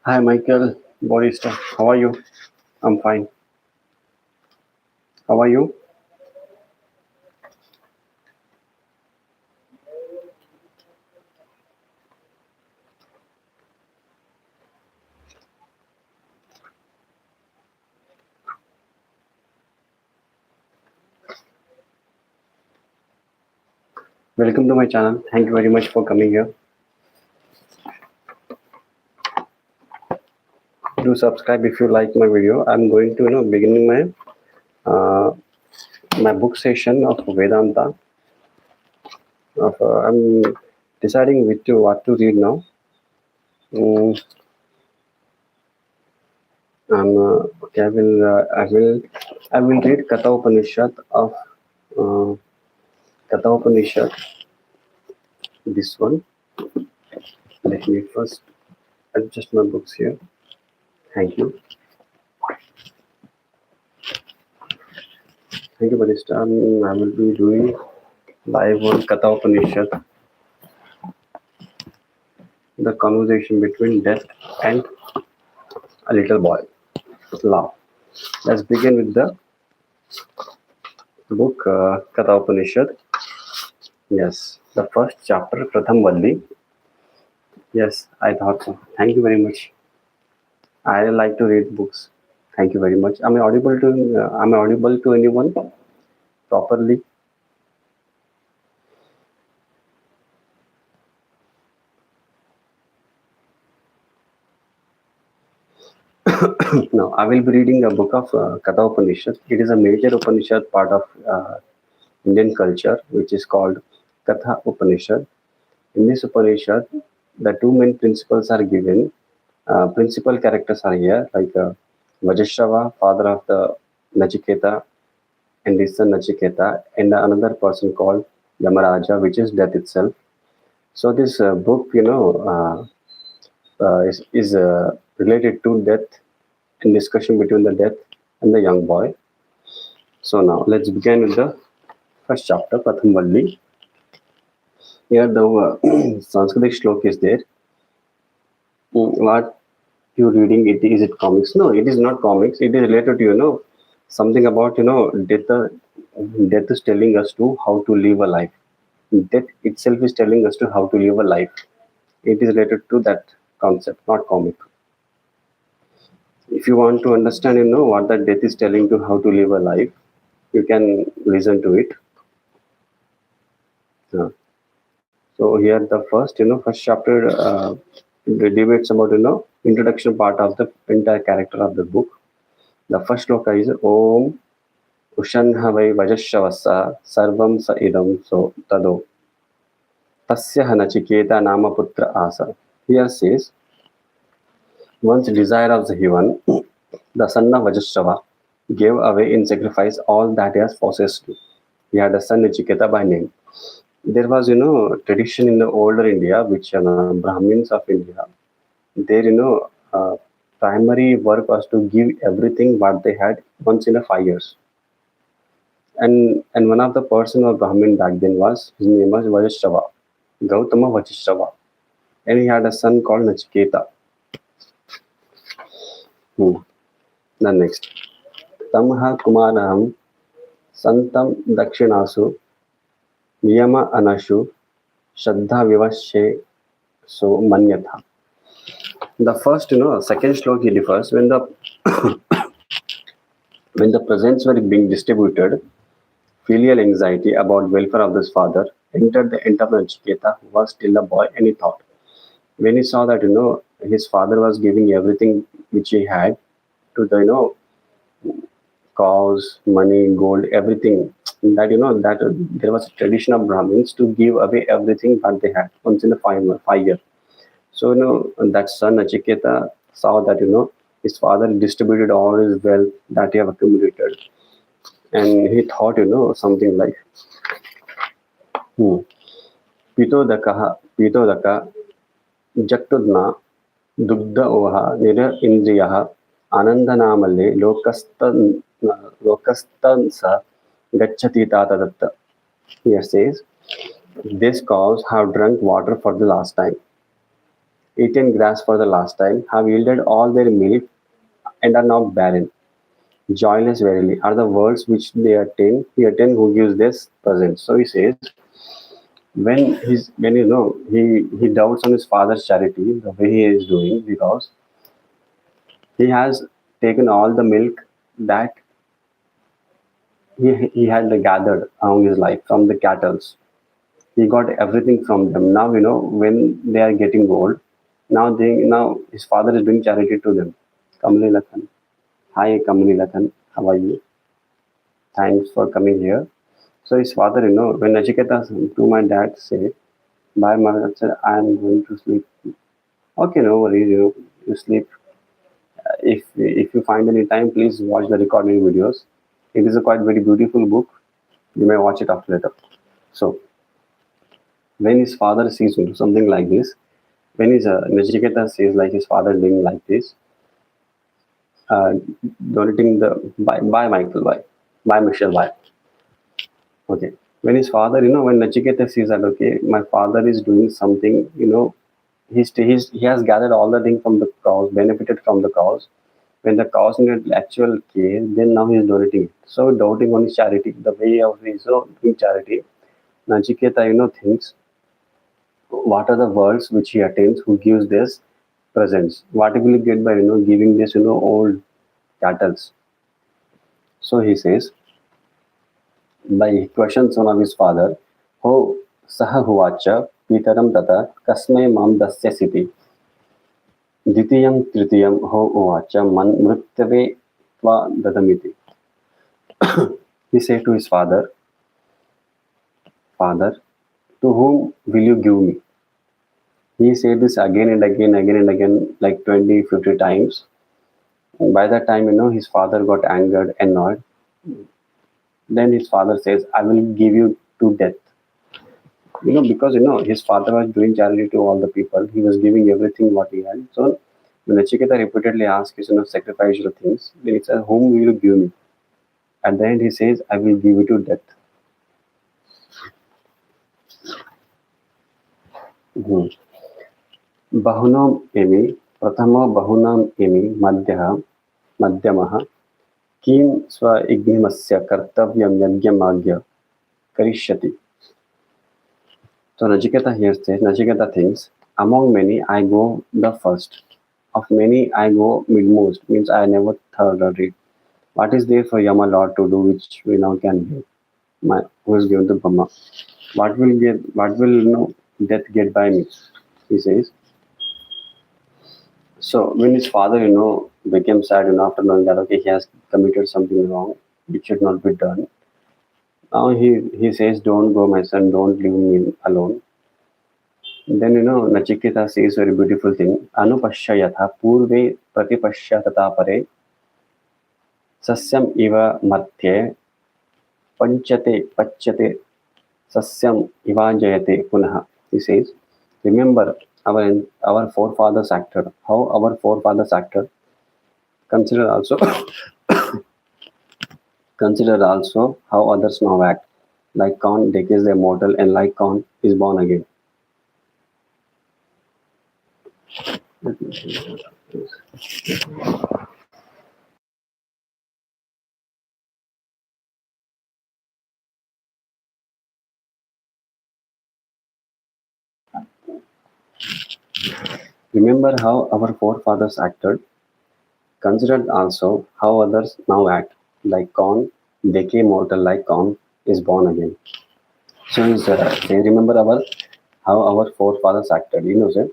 Hi, Michael, Borista. How are you? I'm fine. How are you? Welcome to my channel. Thank you very much for coming here. Do subscribe if you like my video. I'm going to, beginning my book session of Vedanta. I'm deciding what to read now. Mm, okay. I will read Katha Upanishad of uh, Katha Upanishad. This one. Let me first adjust my books here. Thank you. Thank you, Barista. I will be doing live on Katha Upanishad, the conversation between death and a little boy. Now, let's begin with the book Katha Upanishad. Yes, the first chapter, Pratham Valli. Yes, I thought so. Thank you very much. I like to read books. Thank you very much. Am I audible to anyone properly? No, I will be reading a book of Katha Upanishad. It is a major Upanishad part of Indian culture, which is called Katha Upanishad. In this Upanishad, the two main principles are given. Principal characters are here, like Vajashrava, father of the Nachiketa, and his son Nachiketa, and another person called Yamaraja, which is death itself. So this book, is related to death and discussion between the death and the young boy. So now let's begin with the first chapter, Pratham Valli. Here the Sanskrit shlok is there. What you reading? It is it comics? No, it is not comics. It is related to something about death. Death is telling us to how to live a life. Death itself is telling us to how to live a life. It is related to that concept, not comic. If you want to understand, what that death is telling to how to live a life, you can listen to it. Yeah. So here the first chapter debates about introduction part of the entire character of the book. The first shloka is Om Ushanhavai Vajashavasa Sarvam Sa Idam So Tado Tasya Nachiketa Namaputra Asa. Here says, once desire of the heaven, the son of Vajashrava gave away in sacrifice all that he has possessed. He had a son Nachiketa by name. There was, tradition in the older India, which Brahmins of India, their, primary work was to give everything what they had once in a 5 years. And one of the person of Brahmin back then his name was Vajashrava, Gautama Vajashrava, and he had a son called Nachiketa. The next, Tamha Kumaraham Santam Dakshinasu Niyama Anashu Shraddha Vivashe So Manyatha. The first, second slok he refers when the when the presents were being distributed, filial anxiety about welfare of his father entered the entire Nachiketa, who was still a boy, and he thought, when he saw that his father was giving everything which he had to the cows, money, gold, everything, that that there was a tradition of Brahmins to give away everything that they had once in a 5 year. So that son Nachiketa saw that his father distributed all his wealth that he have accumulated, and he thought something like Pitodaka Jaktudna Dugda Oha Nira Indriyaha Anandanamalle Lokastansa Gachati Tatadatta. Here says, these cows have drunk water for the last time, eaten grass for the last time, have yielded all their milk, and are now barren. Joyless verily are the words which they attain. He attain who gives this present. So he says, when he doubts on his father's charity, the way he is doing, because he has taken all the milk that he had gathered along his life from the cattle. He got everything from them. Now when they are getting old, now his father is doing charity to them. Kamali Lathan. Hi Kamali Lathan, how are you? Thanks for coming here. So his father, when Nachiketa to my dad say, bye mother, said, I am going to sleep. Okay, no worries, you sleep. If you find any time, please watch the recording videos. It is a quite very beautiful book. You may watch it after later. So when his father sees something like this, when his Nachiketa says like his father doing like this, donating the bye Michael, bye Michelle, bye. Okay. When his father, when Nachiketa sees that, okay, my father is doing something, he has gathered all the things from the cows, benefited from the cows. When the cows in an actual case, then now he is donating it. So doubting on his charity, the way of his doing charity, Nachiketa, thinks, what are the words which he attains, who gives this presents? What will he get by giving this old cattle? So he says, by questions one of his father, Ho Saha Huvacha Pitaram Tata Kasmai Mam Dasya Siti Ditiyam Tritiyam Ho Uvacha Man Mrityave Tva Dadamiti. He said to his father, Father, to whom will you give me? He said this again and again, like 20, 50 times. And by that time, his father got angered, annoyed. Then his father says, I will give you to death. Because his father was doing charity to all the people. He was giving everything what he had. So when Nachiketa repeatedly asks his sacrificial things, then he says, whom will you give me? At the end he says, I will give you to death. Mhm. बहुनाम् एमि प्रथमो बहुनाम् एमि मध्यमः किं स्वयज्ञमस्य कर्तव्यं यज्ञमाज्ञ करिष्यति. So Nachiketa here says, Nachiketa thinks, among many I go the first, of many I go midmost, means I never third or read. What is there for Yama Lord to do which we now can do? Who is given to Brahma? What will death get by me? He says. So when his father, became sad, after knowing that okay, he has committed something wrong, which should not be done. Now he says, don't go, my son, don't leave me alone. Then Nachiketa says very beautiful thing. Anupashya yatha purve pratipashya tata pare sasyam iva matye pachyate sasyam iva jayate punaha. He says, remember our forefathers acted. How our forefathers acted. Consider also Consider also how others now act. Like corn decays the mortal, and like corn is born again. Remember how our forefathers acted. Consider also how others now act. Like corn, decay mortal like corn is born again. So remember how our forefathers acted. Sir,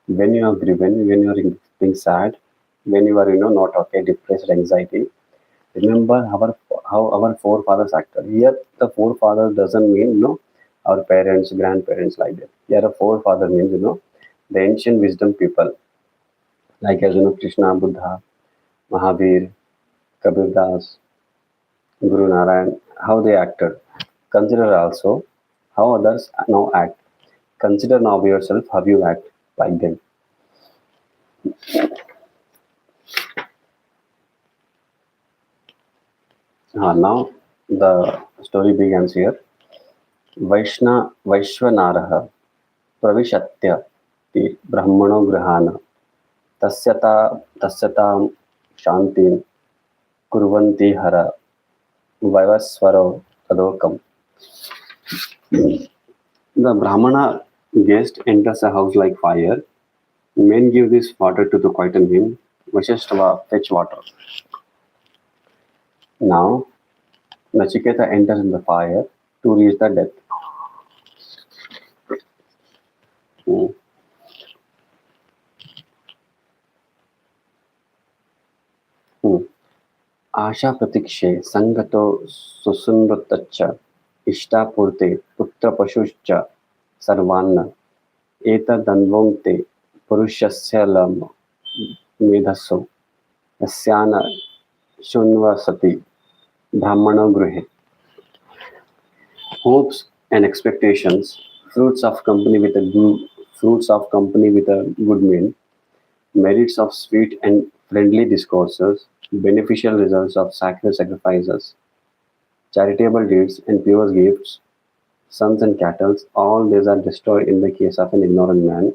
when you are grieving, when you are being sad, when you are not okay, depressed, anxiety. Remember how our forefathers acted. Here, the forefather doesn't mean our parents, grandparents like that. Here, a forefather means the ancient wisdom people, like as Krishna, Buddha, Mahavir, Kabir Das, Guru Narayan, how they acted. Consider also how others now act. Consider now yourself how you act like them. Now the story begins here. वैश्वनारः प्रविशत्य ब्रह्मणो गृहान् तस्यतां शान्तिं कुर्वन्ति हर वैवस्वरो तदोकम्. The Brahmana guest enters a house like fire. Men give this water to quieten him. Vasishtava fetch water. Now Nachiketa enters in the fire to reach the death. आशा प्रतीक्षे संगतो सुसंवृतच्च इष्टापूर्ते पुत्रपशुश्च सर्वान्न एतदन्वोक्ते पुरुषस्य lump मेधस्सो यस्यान शृण्वसति ब्राह्मणो गृहे. Hopes and expectations, fruits of company with a good man, merits of sweet and friendly discourses, beneficial results of sacred sacrifices, charitable deeds and pure gifts, sons and cattle, all these are destroyed in the case of an ignorant man,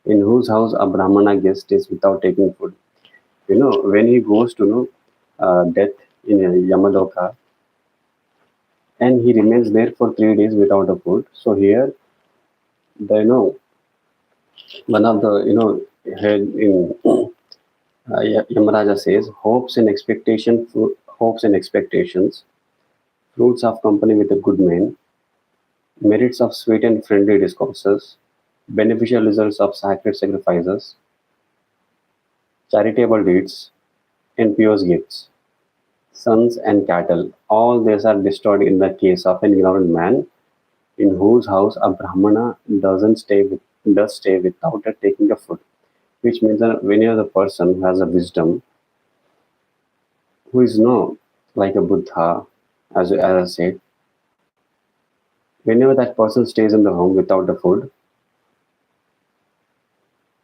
in whose house a Brahmana guest is without taking food. When he goes to death in a Yamaloka, and he remains there for 3 days without a food. So here, one of the head in Yamaraja says, hopes and expectations, fruits of company with a good man, merits of sweet and friendly discourses, beneficial results of sacred sacrifices, charitable deeds, and pure gifts, sons and cattle, all these are destroyed in the case of an ignorant man, in whose house a Brahmana does stay without taking a food. Which means that when you're the person who has a wisdom, who is no like a Buddha, as I said, whenever that person stays in the home without the food,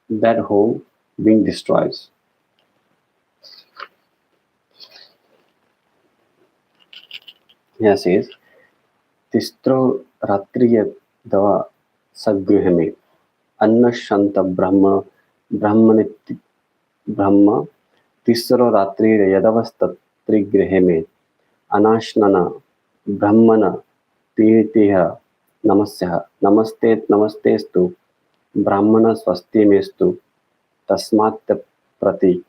that home being destroys. Here says, Tistro Ratriya Dava Sadgrihame Anna Shanta Brahmaniti Brahma Tisro Ratri Yadavastatri Grihame Anashnana Brahmana Tiritiha Namasya Namastestu Brahmana Swastimestu Tasmat Prati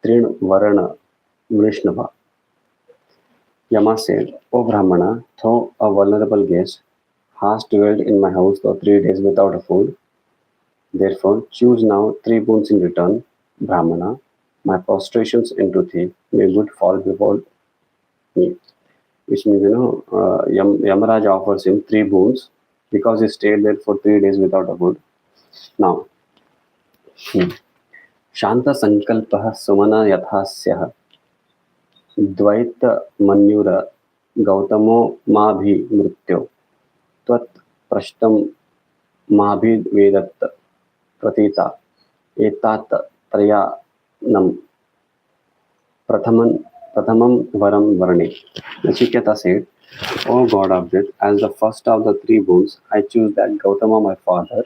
Trin Varana Vrishnava. Yama said, O Brahmana, though a vulnerable guest, hast dwelled in my house for 3 days without a food. Therefore, choose now 3 boons in return, Brahmana. My prostrations into thee, may good fall before me. Which means, Yamaraja offers him 3 boons because he stayed there for 3 days without a food. Now, Shanta Sankalpah Sumana Yathasya द्वैत मन्युर गौतमो माभि मृत्यो त्वत् प्रष्टम माभिवेदत् प्रतीता एतात त्रयानम प्रथमम वरम वर्णे. Nachiketa said, O God of Death, as the first of the 3 boons, I choose that Gautama, my father,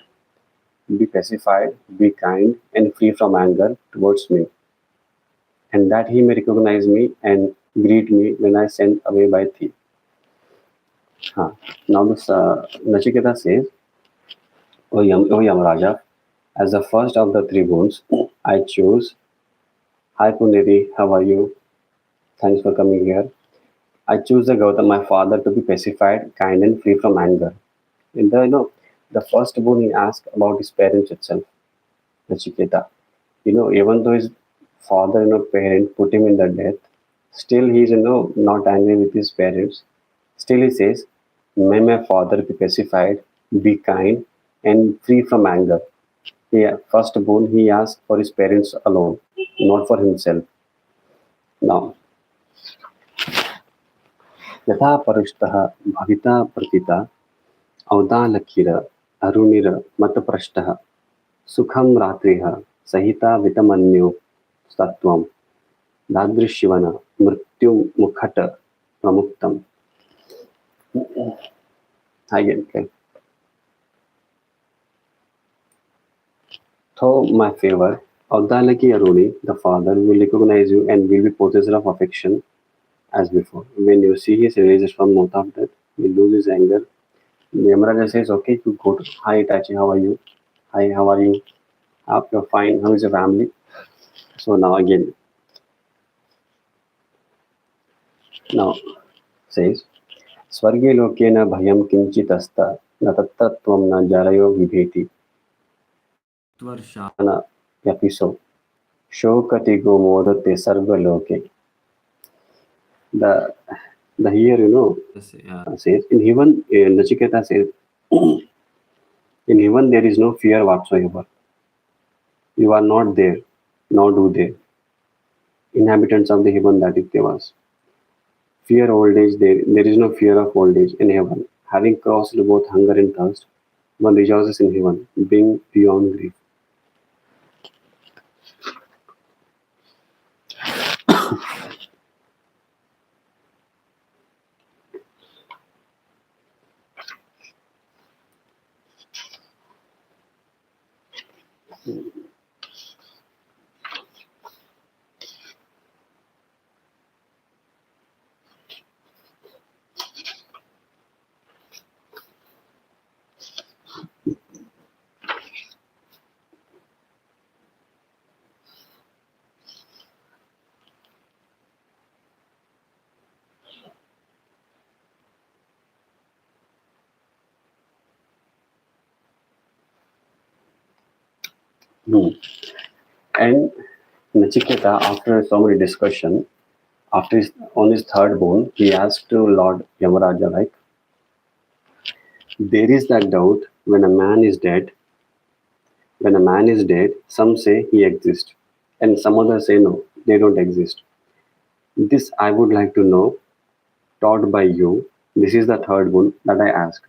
be pacified, be kind, and free from anger towards me, and that he may recognize me and greet me when I sent away by thee. Now this Nachiketa says, O Yamaraja, as the first of the 3 boons, I choose. Hi Puneri, how are you? Thanks for coming here. I choose the Gautama, my father, to be pacified, kind, and free from anger. In the first boon he asked about his parents itself, Nachiketa. Even though his father, parent put him in the death, still he's, not angry with his parents. Still he says, may my father be pacified, be kind, and free from anger. First boon he asked for his parents alone, not for himself. Now, यथा परुष्टः भविता प्रतिता औदालकीर अरुणिर मतपृष्टः सुखं रात्रिः सहिता वितमन्यो सत्वं दादृशिवन मृत्युमुखट प्रमुक्तम. Again, okay. Though my favor, Audalaki Aruni, the father, will recognize you and will be possessor of affection as before. When you see his releases from mouth of death, he loses anger. Yamaraja says, okay, you go to, hi Itachi, how are you? Hi, how are you? Hope you're fine. How is your family? So now again, now says, Swarge lokena bhayam kinchitasta na tattvatvam na jarayo vibheti tvarshana yapiso shokati go modate sarva loke. The here, says, in heaven, Nachiketa says, in heaven there is no fear whatsoever. You are not there, nor do they. Inhabitants of the heaven, that is Devas. Fear old age, there is no fear of old age in heaven. Having crossed both hunger and thirst, one rejoices in heaven, being beyond grief. And Nachiketa, after so many discussion, on his third boon, he asked to Lord Yamaraja, like, There is that doubt when a man is dead. When a man is dead, some say he exists, and some others say no, they don't exist. This I would like to know, taught by you. This is the third one that I ask.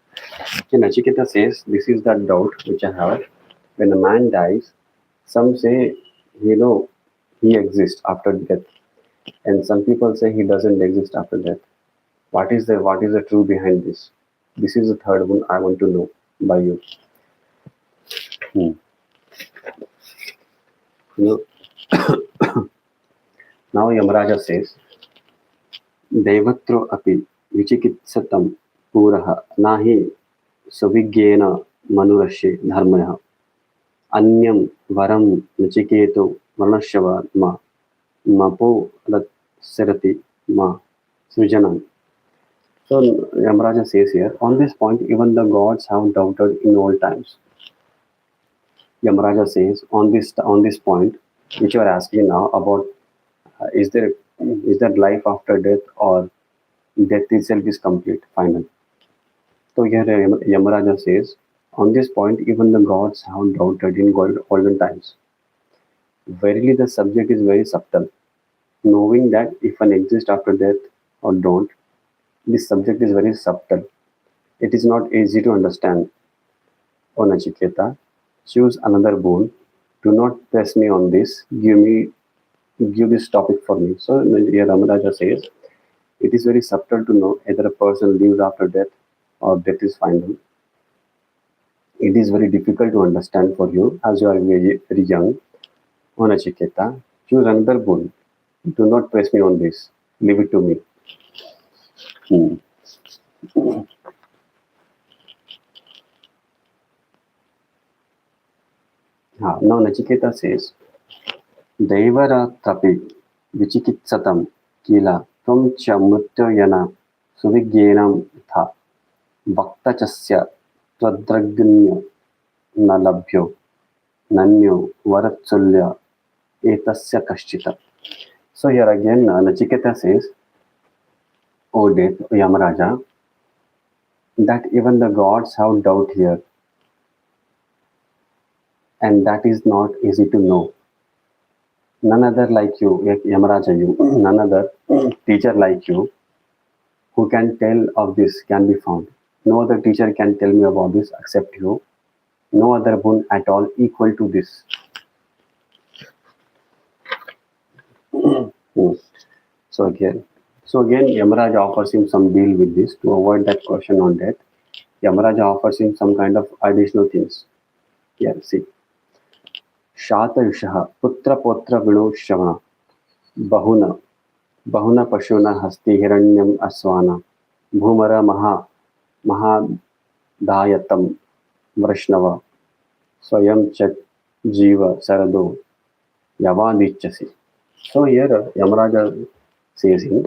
Okay, Nachiketa says, this is the doubt which I have. When a man dies, some say, he exists after death, and some people say he doesn't exist after death. What is the truth behind this? This is the third one I want to know by you. Hmm. You Now Yamaraja says, Devatro api vichikitsatam puraha nahi suvigyena manurashe dharmaya anyam varam nachiketo varnashava mapo ratsarati ma srijanam. So Yamaraja says here, on this point, even the gods have doubted in old times. Yamaraja says, on this point, which you are asking now about, is there life after death, or death itself is complete, final. So here Yamaraja says, on this point, even the gods have doubted in olden times. Verily, the subject is very subtle. Knowing that if one exists after death or don't, this subject is very subtle. It is not easy to understand. O Nachiketa, choose another boon. Do not press me on this. Give this topic for me. So here Ramaraja says, it is very subtle to know either a person lives after death or death is final. It is very difficult to understand for you as you are very, very young. O Nachiketa, choose another boon. Do not press me on this. Leave it to me. Hmm. Now Nachiketa says, Devaratapi vichikitsatam kila tvam cha mrityayana suvigyenam tha vaktachasya tvadragnya nalabhyo nanyo varatsulya etasya kaschita. So here again Nachiketa says, O death, O Yamaraja, that even the gods have doubt here, and that is not easy to know. None other like you, Yamaraja, none other teacher like you who can tell of this can be found. No other teacher can tell me about this except you. No other boon at all equal to this. Hmm. So again, Yamaraja offers him some deal with this to avoid that question on death. Yamaraja offers him some kind of additional things. Yeah, see. शातयुषः पुत्रपौत्रविणोश्रवः बहुन पशूना हस्ति हिरण्यम् अस्वाना Bhumar महादायतं वृष्णव स्वयं च जीव सरदो yavadichasi. So here Yamaraja says him,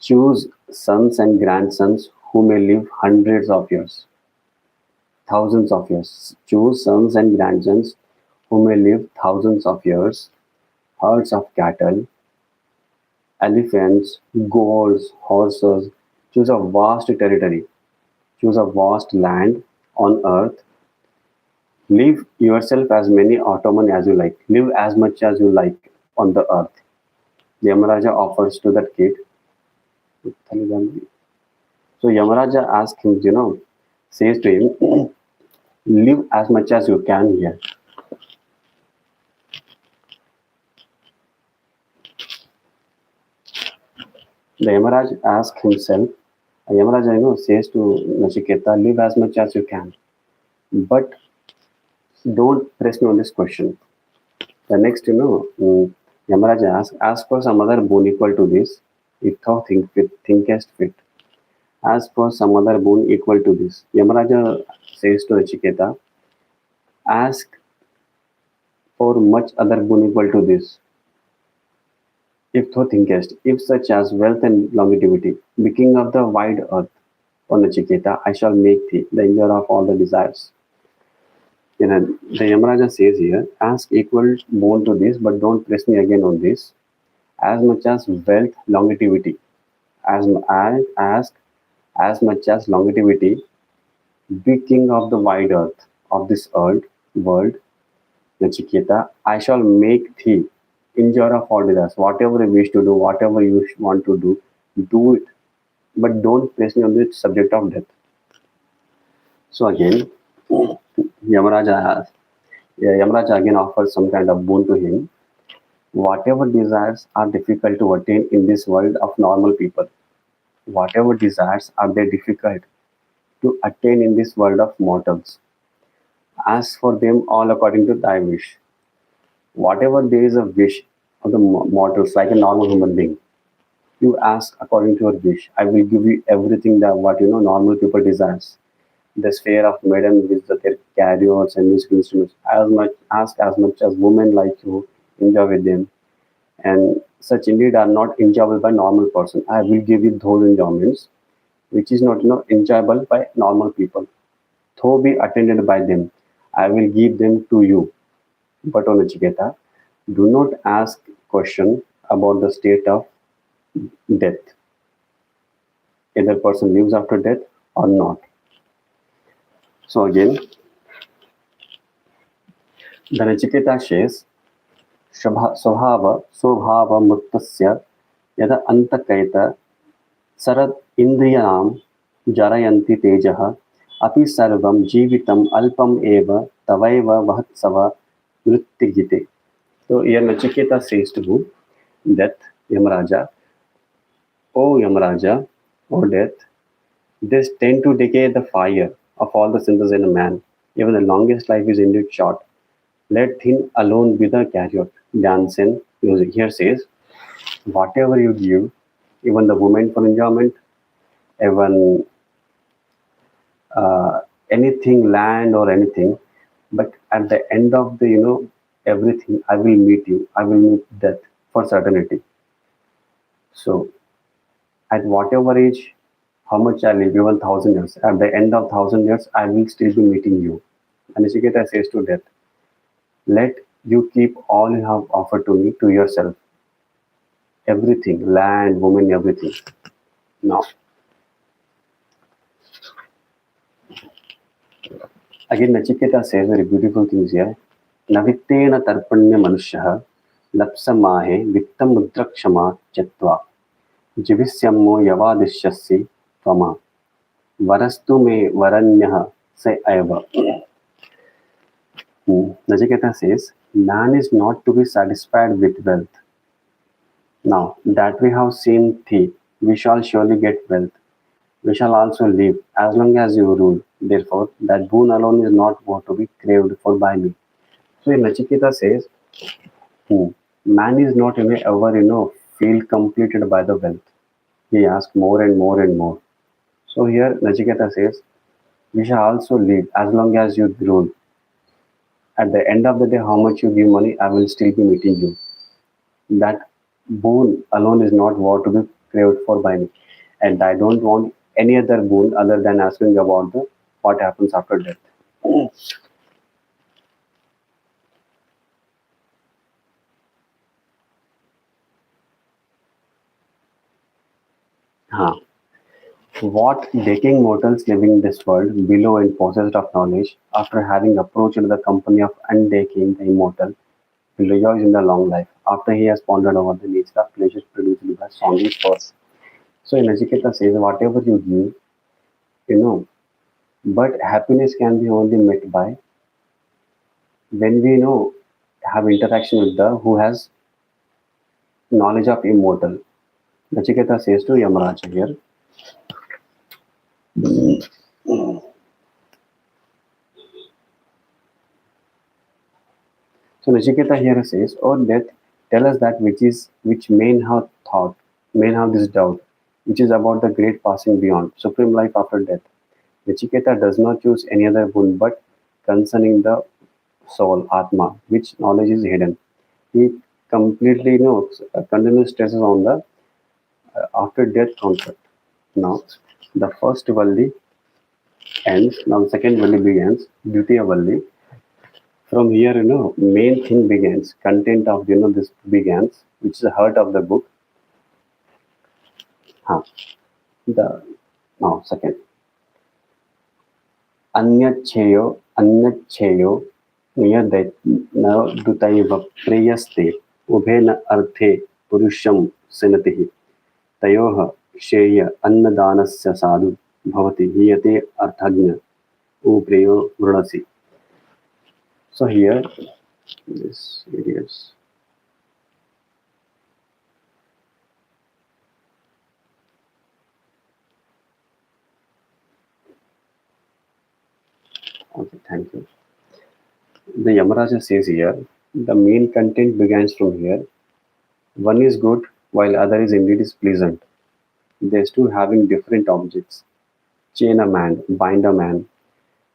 choose sons and grandsons who may live hundreds of years, thousands of years. Choose sons and grandsons who may live thousands of years, herds of cattle, elephants, goats, horses. Choose a vast territory. Choose a vast land on earth. Live yourself as many Ottoman as you like. Live as much as you like on the earth. The Yamaraja offers to that kid. So Yamaraja asks him, says to him, live as much as you can here. The Yamaraj asks himself, Yamaraja, says to Nachiketa, live as much as you can. But don't press me on this question. The next, Yamaraja asks, ask for some other boon equal to this, if thou thinkest fit. Ask for some other boon equal to this. Yamaraja says to Nachiketa, ask for much other boon equal to this. If thou thinkest, if such as wealth and longevity, be king of the wide earth, O Nachiketa, I shall make thee the enjoyer of all the desires. The Yamaraja says here, ask equal boon to this, but don't press me again on this. As much as wealth, longevity, ask as much as longevity, Be king of the wide earth, of this world, Nachiketa, I shall make thee enjoyer of all desires. Whatever you wish to do, whatever you want to do it. But don't place me on the subject of death. So again, Yamaraja has, yeah, Yamaraja again offers some kind of boon to him. Whatever desires are difficult to attain in this world of normal people, whatever desires are they difficult to attain in this world of mortals, ask for them all according to thy wish. Whatever there is a wish of the mortals, like a normal human being, you ask according to your wish. I will give you everything that what normal people desires. The sphere of maiden with their carriers and musical instruments. As much ask as much as women like you enjoy with them. And such indeed are not enjoyable by normal person. I will give you those enjoyments which is not enjoyable by normal people. Though be attended by them, I will give them to you. But on Nachiketa, do not ask question about the state of death. Either person lives after death or not. So again, the Nachiketa says, स्वभाव मुक्तस्य यद अंतकैत सरद इंद्रियाणाम जरयन्ति तेजः अपि सर्वं जीवितम अल्पम एव तवैव वहत्सव मृत्युजिते. So here Nachiketa says to who? Death, Yamaraja. O Yamaraja, O death, this tend to decay the fire of all the sins in a man. Even the longest life is indeed short. Let him alone be the carrier. Jansen music here says, whatever you give, even the woman for enjoyment, even anything, land or anything, but at the end of the everything, I will meet you. I will meet death for certainty. So at whatever age, how much I live, even 1,000 years. At the end of 1,000 years, I will still be meeting you. And Nachiketa says to death, let you keep all you have offered to me to yourself. Everything, land, woman, everything. Now, again, Nachiketa says very beautiful things here. Navittena tarpanya manushyaha lapsamahe vittam mudrakshama chatva jivisyammo yavadishyassi tvama varastu me varanyah se eva. Nachiketa says, man is not to be satisfied with wealth. Now that we have seen thee, we shall surely get wealth. We shall also live as long as you rule. Therefore, that boon alone is not what to be craved for by me. So Nachiketa says, man is not ever feel completed by the wealth. He asks more and more and more. So here Nachiketa says, we shall also live as long as you rule. At the end of the day, how much you give money, I will still be meeting you. That boon alone is not what to be craved for by me. And I don't want any other boon other than asking about the what happens after death. Huh. What decaying mortals living in this world, below and possessed of knowledge, after having approached the company of undecaying the immortal, will rejoice in the long life, after he has pondered over the nature of pleasure produced by songing first. So in Nachiketa says, whatever you give, you know, but happiness can be only met by when we have interaction with the who has knowledge of immortal. Nachiketa says to Yamaraja here. So Nachiketa here says, "O death, tell us that which men have thought, men have this doubt, which is about the great passing beyond, supreme life after death." Nachiketa does not choose any other boon but concerning the soul, Atma, which knowledge is hidden. He completely knows, continuous stresses on the after death concept. Now, the first Valli ends, now the second Valli begins, Dvitiya Valli. From here, main thing begins, content of, this begins, which is the heart of the book. Huh. The, now, second. अन्यच्छेयो अन्यच्छेयो नियदुतैव प्रेयस्ते उभे न अर्थे पुरुषं सिनतिः तयोः श्रेय अन्नदानस्य साधु भवति हीयते अर्थज्ञ उप्रेयो वृणसि. So here this is okay. Thank you. The Yamaraja says here the main content begins from here. One is good, while other is indeed is pleasant. These two having different objects. Chain a man, bind a man.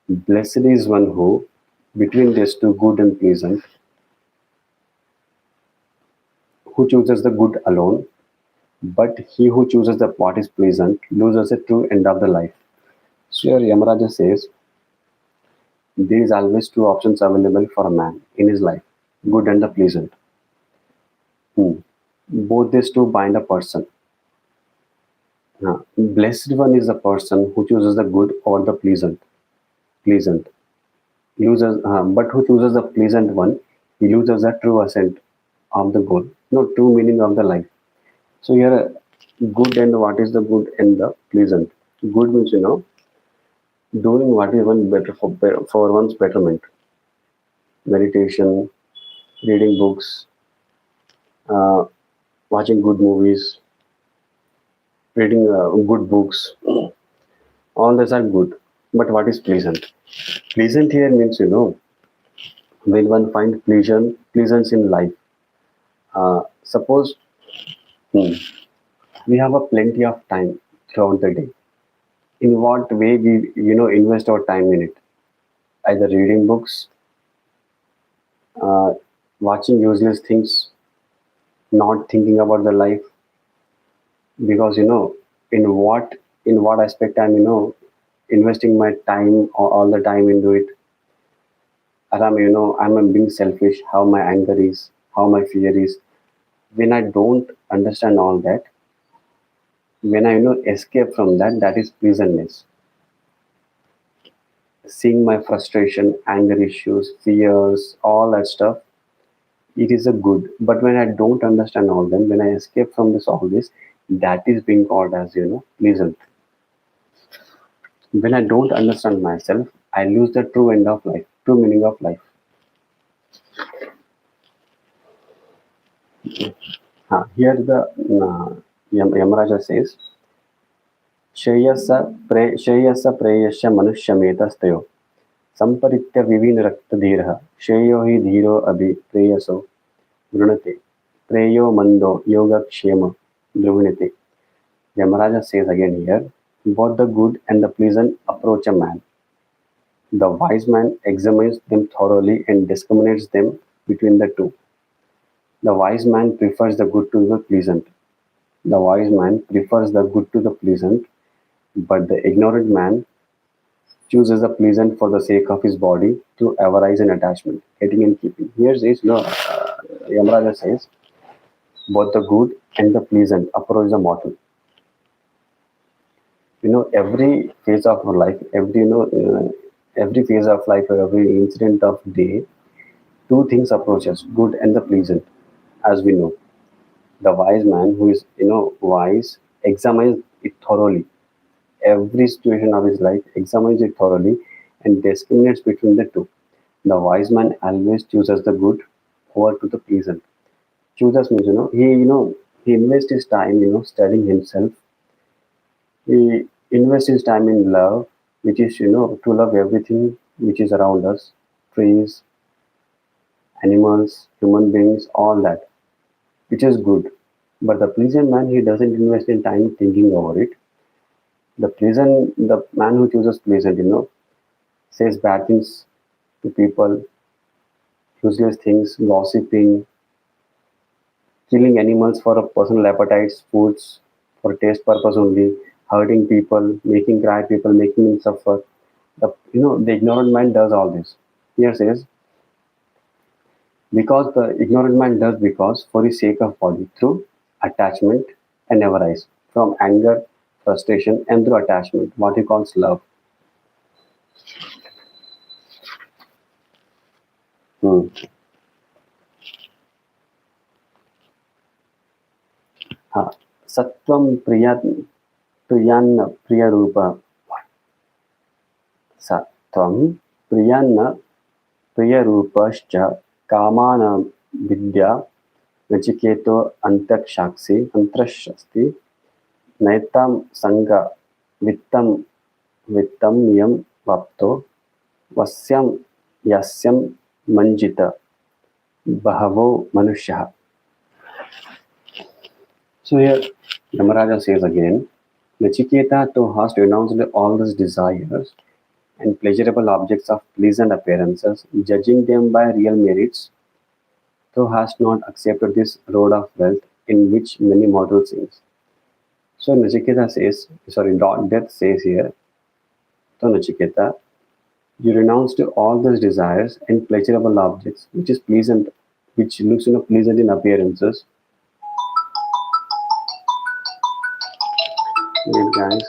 Blessed is one who, between these two good and pleasant, who chooses the good alone, but he who chooses the what is pleasant loses the true end of the life. So here Yamaraja says there is always two options available for a man in his life, good and the pleasant. Both these two bind a person. Blessed one is the person who chooses the good over the pleasant. Pleasant. But who chooses the pleasant one, he loses the true ascent of the goal, no true meaning of the life. So here, good and what is the good and the pleasant? Good means doing what is one better for one's betterment. Meditation, reading books, uh, watching good movies, reading good books. All these are good. But what is pleasant? Pleasant here means when one find pleasance in life. Suppose hmm, we have a plenty of time throughout the day. In what way we invest our time in it? Either reading books, uh, watching useless things, not thinking about the life, because in what aspect I'm investing my time or all the time into it. Or I'm being selfish, how my anger is, how my fear is. When I don't understand all that, when I escape from that, that is pleasantness. Seeing my frustration, anger issues, fears, all that stuff, it is a good. But when I don't understand all them, when I escape from this, that is being called as pleasant. When I don't understand myself, I lose the true end of life, true meaning of life. Here the Yamaraja says, Shreyas प्रेयस्य मनुष्यमेतस्तयो संपरित्य विविनरक्तधीरः श्रेयो हि धीरो अभि प्रेयसो वृणते प्रेयो मन्दो योगक्षेम द्रुविणते. Yamaraja says again here, both the good and the pleasant approach a man. The wise man examines them thoroughly and discriminates them between the two. The wise man prefers the good to the pleasant. The wise man prefers the good to the pleasant, but the ignorant man chooses the pleasant for the sake of his body through avarice and attachment, getting and keeping. Here is Yamaraja says, both the good and the pleasant approach the mortal. Every phase of our life, every phase of life, or every incident of day, two things approach us, good and the pleasant, as we know. The wise man who is wise examines it thoroughly. Every situation of his life examines it thoroughly and discriminates between the two. The wise man always chooses the good over to the pleasant. Chooses means he invests his time studying himself. He invests his time in love, which is to love everything which is around us, trees, animals, human beings, all that, which is good. But the pleasant man, he doesn't invest in time thinking over it. The man who chooses pleasant, says bad things to people, useless things, gossiping, killing animals for a personal appetites, foods for taste purpose only, hurting people, making cry people, making them suffer. The ignorant man does all this. Here says, because the ignorant man does because for the sake of body through attachment and avarice, from anger, frustration, and through attachment, what he calls love. Hmm. हाँ, सत्वं प्रियान्न प्रियरूप सत्वं प्रियान्न प्रियरूपश्च कामान् विद्या नचिकेतो अंतरिक्षास्ति नैतां संग वित्तं वित्तं नियम वाप्तो वस्यं यस्यं मंजित बहवो मनुष्यः. So here Yamaraja says again, Nachiketa, thou hast renounced all these desires and pleasurable objects of pleasant appearances, judging them by real merits, thou hast not accepted this road of wealth in which many mortals sink. So Nachiketa says, sorry, Death says here, so Nachiketa, you renounced all those desires and pleasurable objects, which is pleasant, which looks pleasant in appearances. Wait, guys.